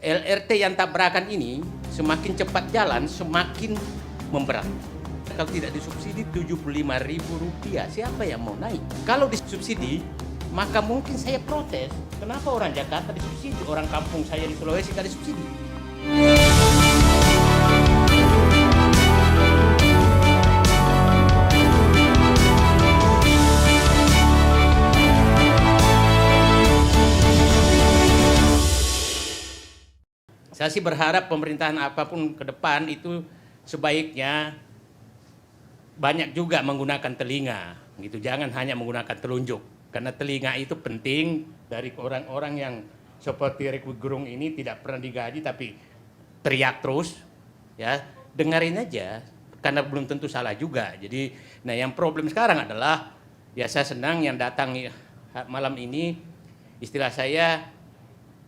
LRT yang tabrakan ini semakin cepat jalan semakin memberat. Kalau tidak disubsidi Rp75.000, siapa yang mau naik? Kalau disubsidi, maka mungkin saya protes. Kenapa orang Jakarta disubsidi, orang kampung saya di Sulawesi tidak disubsidi? Saya sih berharap pemerintahan apapun ke depan itu sebaiknya banyak juga menggunakan telinga, gitu. Jangan hanya menggunakan telunjuk, karena telinga itu penting dari orang-orang yang seperti Rocky Gerung ini tidak pernah digaji tapi teriak terus, ya dengerin aja, karena belum tentu salah juga. Jadi, nah yang problem sekarang adalah, ya saya senang yang datang malam ini, istilah saya,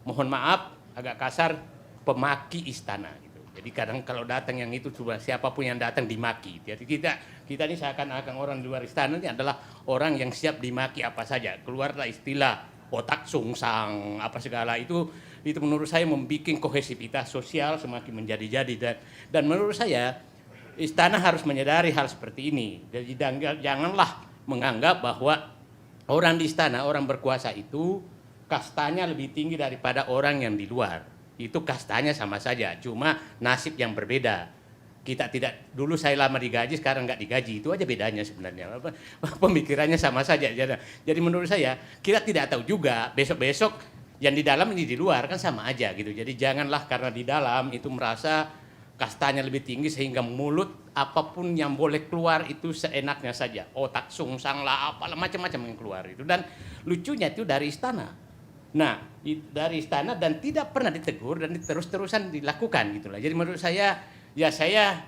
mohon maaf agak kasar, pemaki istana gitu. Jadi kadang kalau datang yang itu coba siapapun yang datang dimaki. Jadi kita ini seakan-akan orang di luar istana ini adalah orang yang siap dimaki apa saja. Keluarlah istilah otak sungsang apa segala itu menurut saya membuat kohesivitas sosial semakin menjadi-jadi dan menurut saya istana harus menyadari hal seperti ini. Jadi janganlah menganggap bahwa orang di istana, orang berkuasa itu kastanya lebih tinggi daripada orang yang di luar. Itu kastanya sama saja, cuma nasib yang berbeda. Kita tidak, dulu saya lama digaji, sekarang nggak digaji, itu aja bedanya sebenarnya. Pemikirannya sama saja. Jadi menurut saya, kita tidak tahu juga besok-besok yang di dalam ini di luar kan sama aja gitu. Jadi janganlah karena di dalam itu merasa kastanya lebih tinggi sehingga mulut apapun yang boleh keluar itu seenaknya saja. Otak sungsang lah, apalah macam-macam yang keluar itu. Dan lucunya itu dari istana. Nah, dari istana dan tidak pernah ditegur dan terus-terusan dilakukan gitulah. Jadi menurut saya, ya saya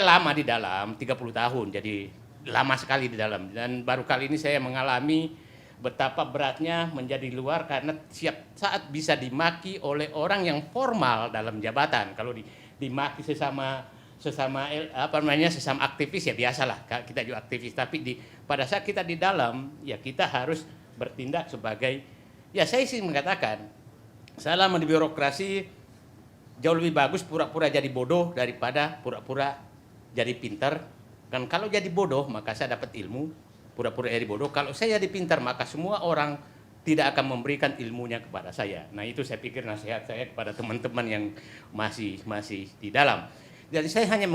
lama di dalam 30 tahun, jadi lama sekali di dalam dan baru kali ini saya mengalami betapa beratnya menjadi luar karena siap saat bisa dimaki oleh orang yang formal dalam jabatan. Kalau dimaki sesama aktivis ya biasalah, kita juga aktivis, tapi pada saat kita di dalam ya kita harus bertindak sebagai, ya saya sih mengatakan, selama di birokrasi jauh lebih bagus pura-pura jadi bodoh daripada pura-pura jadi pintar. Kan kalau jadi bodoh maka saya dapat ilmu, pura-pura jadi bodoh. Kalau saya jadi pintar maka semua orang tidak akan memberikan ilmunya kepada saya. Nah itu saya pikir nasihat saya kepada teman-teman yang masih di dalam. Jadi saya hanya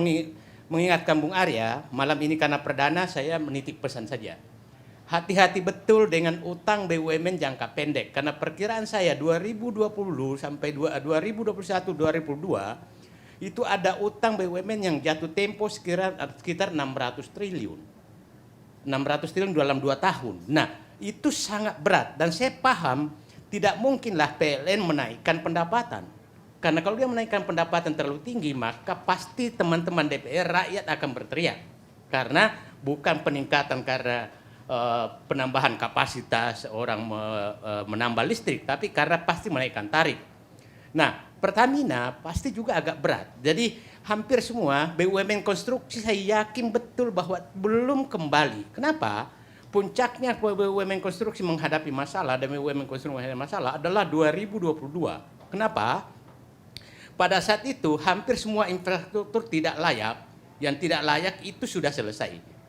mengingatkan Bung Arya, malam ini karena perdana saya menitip pesan saja. Hati-hati betul dengan utang BUMN jangka pendek. Karena perkiraan saya 2020 sampai 2021-2002 itu ada utang BUMN yang jatuh tempo sekitar 600 triliun. 600 triliun dalam 2 tahun. Nah, itu sangat berat. Dan saya paham tidak mungkinlah PLN menaikkan pendapatan. Karena kalau dia menaikkan pendapatan terlalu tinggi, maka pasti teman-teman DPR, rakyat akan berteriak. Karena bukan peningkatan karena penambahan kapasitas orang menambah listrik, tapi karena pasti menaikkan tarif. Nah, Pertamina pasti juga agak berat. Jadi hampir semua BUMN konstruksi saya yakin betul bahwa belum kembali. Kenapa? Puncaknya BUMN konstruksi menghadapi masalah dan BUMN konstruksi menghadapi masalah adalah 2022. Kenapa? Pada saat itu hampir semua infrastruktur tidak layak. Yang tidak layak itu sudah selesai.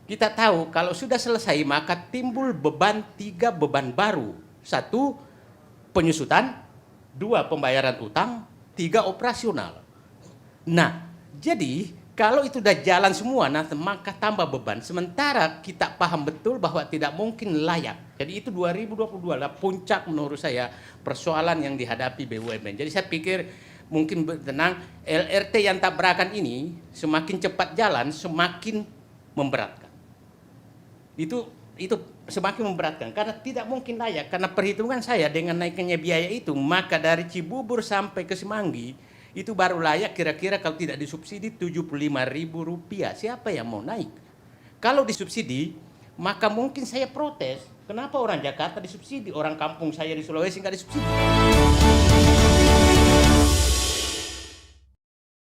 Kita tahu kalau sudah selesai maka timbul 3 beban baru. 1, penyusutan, 2, pembayaran utang, 3, operasional. Nah, jadi kalau itu sudah jalan semua, maka tambah beban. Sementara kita paham betul bahwa tidak mungkin layak. Jadi itu 2022 adalah puncak menurut saya persoalan yang dihadapi BUMN. Jadi saya pikir mungkin tenang, LRT yang tabrakan ini semakin cepat jalan semakin memberatkan. Itu semakin memberatkan karena tidak mungkin layak, karena perhitungan saya dengan naiknya biaya itu maka dari Cibubur sampai ke Semanggi itu baru layak kira-kira kalau tidak disubsidi Rp75.000, siapa yang mau naik? Kalau disubsidi maka mungkin saya protes, kenapa orang Jakarta disubsidi, orang kampung saya di Sulawesi nggak disubsidi?